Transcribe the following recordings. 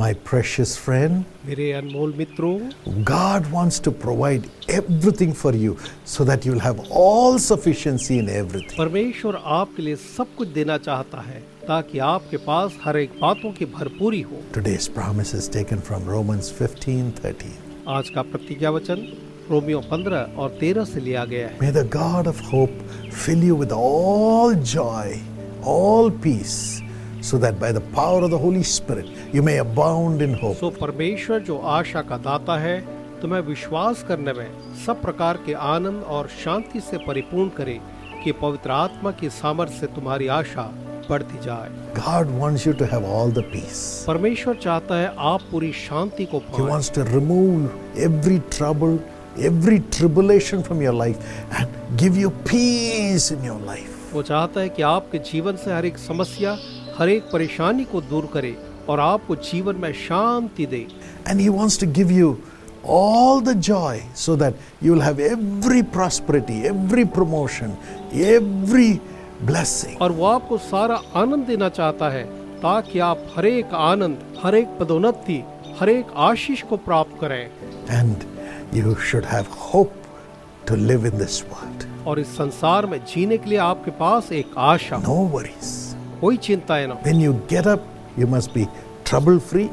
My precious friend, मेरे अनमोल मित्रों, God wants to provide everything for you so that you'll have all sufficiency in everything. परमेश्वर आपके लिए सब कुछ देना चाहता है ताकि आपके पास हर एक बातों की भरपूरी हो। Today's promise is taken from Romans 15:13. आज का प्रतिज्ञा वचन रोमियो 15 और 13 से लिया गया है। May the God of hope fill you with all joy, all peace, so that by the power of the Holy Spirit you may abound in hope. सो परमेश्वर जो आशा का दाता है तुम्हें विश्वास करने में सब प्रकार के आनंद और शांति से परिपूर्ण करे कि पवित्र आत्मा की सामर्थ्य से तुम्हारी आशा बढ़ती जाए। God wants you to have all the peace. परमेश्वर चाहता है आप पूरी शांति को He पाएं। wants to remove every trouble, every tribulation from your life and give you peace in your life. वो चाहता है कि आपके जीवन से हर एक समस्या, हर एक परेशानी को दूर करे और आपको जीवन में शांति दे। And He wants to give you all the joy so that you will have every prosperity, every promotion, every blessing. और वो आपको सारा आनंद देना चाहता है ताकि आप हर एक आनंद, हर एक पदोन्नति, हर एक आशीष को प्राप्त करें। And you should have hope to live in this world. और इस संसार में जीने के लिए आपके पास एक आशा, No worries. कोई चिंताएं ना। When you get up, you must be trouble free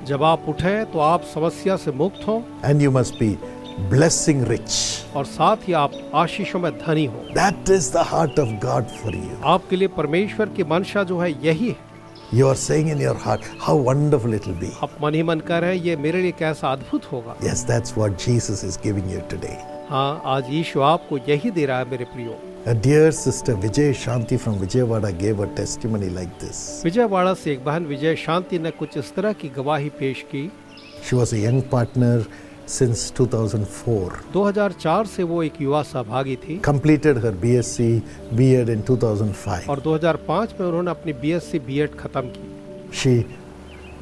जब आप उठे तो आप समस्या से मुक्त हो and you must be blessing rich. और साथ ही आप आशीषों में धनी हो। That is the heart of God for you. आपके लिए परमेश्वर की मंशा जो है यही है। You are saying in your heart, how wonderful it will be. आप मन ही मन कर रहे हैं ये मेरे लिए कैसा अद्भुत होगा। Yes, that's what Jesus is giving you today. हाँ, आज यीशु आपको यही दे रहा है मेरे प्रियो। A dear sister Vijay Shanti from Vijayawada gave a testimony like this. Vijayawada से एक बहन विजय शांति ने कुछ इस तरह की गवाही पेश की। She was a young partner since 2004. 2004 से वो एक युवा सहभागी थी Completed her BSc, B.Ed in 2005. और 2005 में उन्होंने अपनी बीएससी बीएड खत्म की She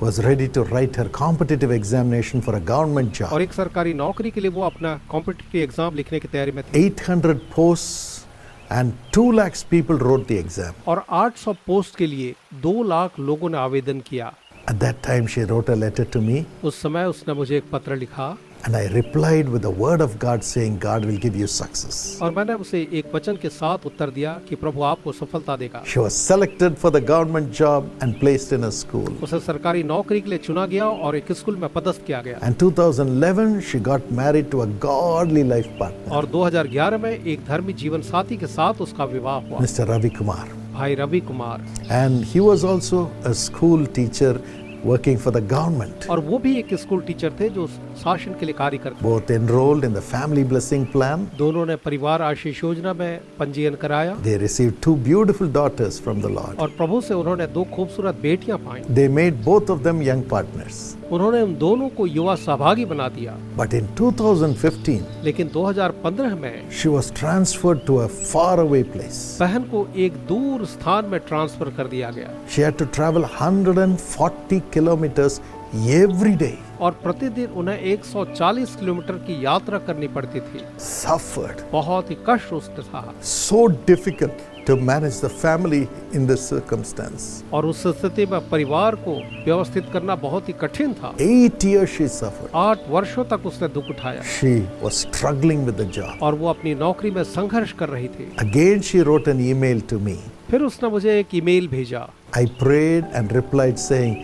was ready to write her competitive examination for a government job. और एक सरकारी नौकरी के लिए वो अपना कॉम्पिटिटिव एग्जाम लिखने की तैयारी में थी 800 posts and 2 lakhs people wrote the exam. और 800 पोस्ट के लिए 2 लाख लोगों ने आवेदन किया। At that time she wrote a letter to me उस समय उसने मुझे एक पत्र लिखा and I replied with the word of God saying God will give you success. और मैंने उसे एक वचन के साथ उत्तर दिया कि प्रभु आपको सफलता देगा। She was selected for the government job and placed in a school. उसे सरकारी नौकरी के लिए चुना गया और एक स्कूल में पदस्थ किया गया। And 2011 she got married to a godly life partner, और 2011 में एक धर्मी जीवन साथी के साथ उसका विवाह हुआ, Mr. Ravi Kumar. भाई Ravi Kumar. And he was also a school teacher working for the government. और वो भी एक स्कूल टीचर थे जो शासन के लिए कार्य करते। Both enrolled in the family blessing plan. दोनों ने परिवार आशीष योजना में पंजीयन कराया They received 2 beautiful daughters from the Lord. और प्रभु से उन्होंने 2 खूबसूरत बेटियां पाई। They made both of them young partners. उन्होंने उन दोनों को युवा सहभागी बना दिया। But in 2015, लेकिन 2015 में she was transferred to a faraway place. बहन को एक दूर स्थान में ट्रांसफर कर दिया गया She had to travel 140 kilometers every day. और प्रतिदिन उन्हें 140 किलोमीटर की यात्रा करनी पड़ती थी। Suffered. बहुत ही कष्ट उसने था So difficult to manage the family in this circumstance. और उस स्थिति में परिवार को व्यवस्थित करना बहुत ही कठिन था। 8 years she suffered. 8 वर्षों तक उसने दुख उठाया She was struggling with the job. और वो अपनी नौकरी में संघर्ष कर रही थी। Again she wrote an email to me. फिर उसने मुझे एक ईमेल भेजा। I prayed and replied saying,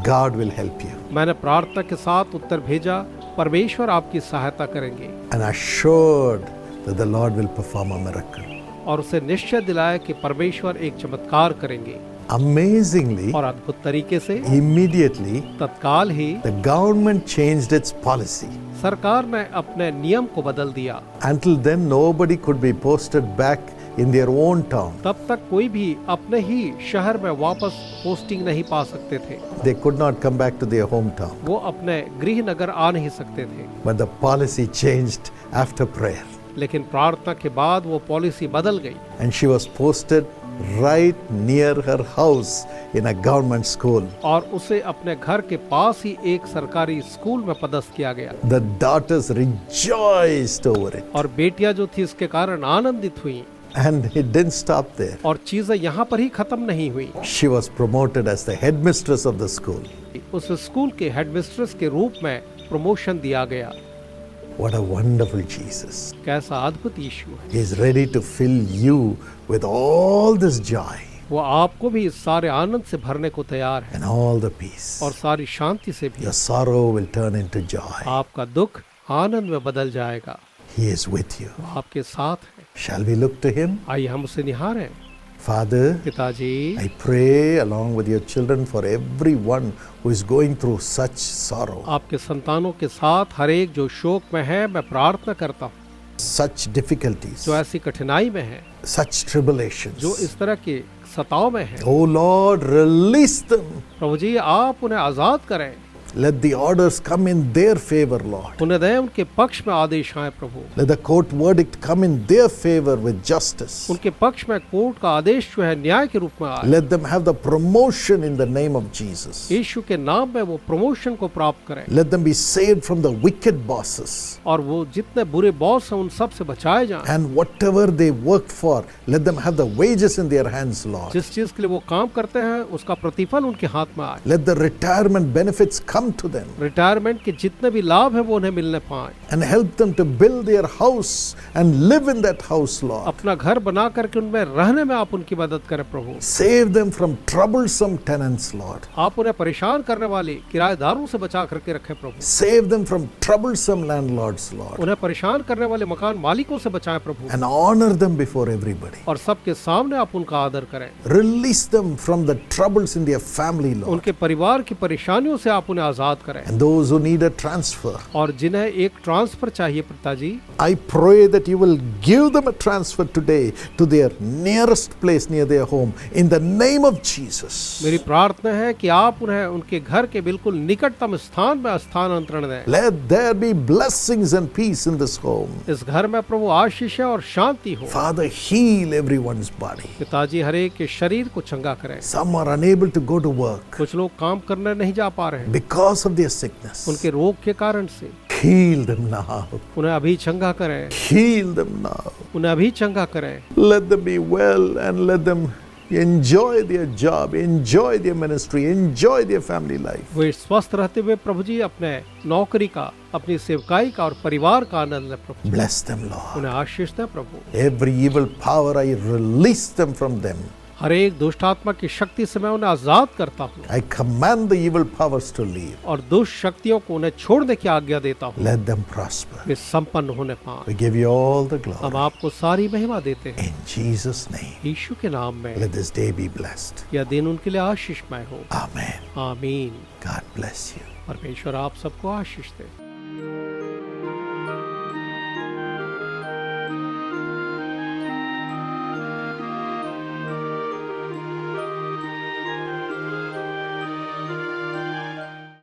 God will help you. मैंने प्रार्थना के साथ उत्तर भेजा, परमेश्वर आपकी सहायता करेंगे। And assured that the Lord will perform a miracle. और उसे निश्चय दिलाया कि परमेश्वर एक चमत्कार करेंगे। Amazingly, और अद्भुत तरीके से immediately, तत्काल ही the government changed its policy. सरकार ने अपने नियम को बदल दिया। Until then, nobody could be posted back in their own town. तब तक कोई भी अपने ही शहर में वापस पोस्टिंग नहीं पा सकते थे। They could not come back to their hometown. वो अपने गृह नगर आ नहीं सकते थे। But the policy changed after prayer. लेकिन प्रार्थना के बाद वो पॉलिसी बदल गई And she was posted right near her house in a government school. और उसे अपने घर के पास ही एक सरकारी स्कूल में पदस्थ किया गया। The daughters rejoiced over it. और बेटियां जो थी इसके कारण आनंदित हुई। And it didn't stop there. और चीजें यहाँ पर ही खत्म नहीं हुई। She was promoted as the headmistress of the school. उस स्कूल के हेडमिस्ट्रेस के रूप में प्रमोशन दिया गया। What a wonderful Jesus. कैसा अद्भुत यीशु है। He is ready to fill you with all this joy वो आपको भी इस सारे आनंद से भरने को तैयार है and all the peace. और सारी शांति से भी। Your sorrow will turn into joy. आपका दुख आनंद में बदल जाएगा। He is with you. वो आपके साथ है। Shall we look to him? आइए हम उसे निहारें। Father, पिताजी, I pray along with your children for everyone who is going through such sorrow, आपके संतानों के साथ हर एक जो शोक में है, मैं प्रार्थना करता हूँ, such difficulties, जो ऐसी कठिनाई में है, such tribulations. जो इस तरह के सताव में है। Oh Lord, release them. प्रभु जी, आप उन्हें आजाद करें। Let the orders come in their favor, Lord. उन्हें दें, उनके पक्ष में आदेश आए प्रभु। Let the court verdict come in their favor with justice. उनके पक्ष में कोर्ट का आदेश जो है न्याय के रूप में आए। Let them have the promotion in the name of Jesus. यीशु के नाम में वो प्रमोशन को प्राप्त करें Let them be saved from the wicked bosses. और वो जितने बुरे बॉस हैं उन सब से बचाए जाएं। And whatever they worked for, let them have the wages in their hands, Lord. जिस चीज के लिए वो काम करते हैं उसका प्रतिफल उनके हाथ में आए। Let the retirement benefits come to them retirement के जितने भी लाभ हैं वो उन्हें मिलने पाए। and help them to build their house and live in that house, Lord. अपना घर बना करके उनमें रहने में आप उनकी मदद करें प्रभु। Save them from troublesome tenants, Lord. आप उन्हें परेशान करने वाले किराएदारों से बचा करके रखें प्रभु। Save them from troublesome landlords, Lord. उन्हें परेशान करने वाले मकान मालिकों से बचाएं प्रभु And honor them before everybody. और सबके सामने आप उनका आदर करें। Release them from the troubles in their family, Lord. उनके परिवार की परेशानियों से आप उन्हें आजाद करें। And those who need a transfer, और जिन्हें एक ट्रांसफर चाहिए पिताजी, I pray that you will give them a transfer today to their nearest place near their home in the name of Jesus. मेरी प्रार्थना है कि आप उन्हें उनके घर के बिल्कुल निकटतम स्थान में स्थानांतरण दें। Let there be blessings and peace in this home. इस घर में प्रभु आशीष है और शांति हो। Father, heal everyone's body. पिताजी हर एक के शरीर को चंगा करें। Some are unable to go to work कुछ लोग काम करने नहीं जा पा रहे हैं because of their sickness. उनके रोग के कारण से। Heal them now. उन्हें अभी चंगा करें। Heal them now. उन्हें अभी चंगा करें। Let them be well and let them enjoy their job, enjoy their ministry, enjoy their family life. वे स्वस्थ रहते हुए प्रभु जी अपने नौकरी का, अपनी सेवकाई का और परिवार का आनंद लें प्रभु। Bless them, Lord. उन्हें आशीष दें प्रभु। Every evil power, I release them from them. हर एक दुष्ट आत्मा की शक्ति से मैं उन्हें आजाद करता हूँ I command the evil powers to leave. और दुष्ट शक्तियों को उन्हें छोड़ने की आज्ञा देता हूँ। Let them prosper. वे संपन्न होने पाएं। We give you all the हम glory. आपको सारी महिमा देते हैं In Jesus' name, यीशु के नाम में। let this day be blessed. यह दिन उनके लिए आशीषमय हो। Amen. आमीन। God bless you. परमेश्वर आप सबको आशीष दे।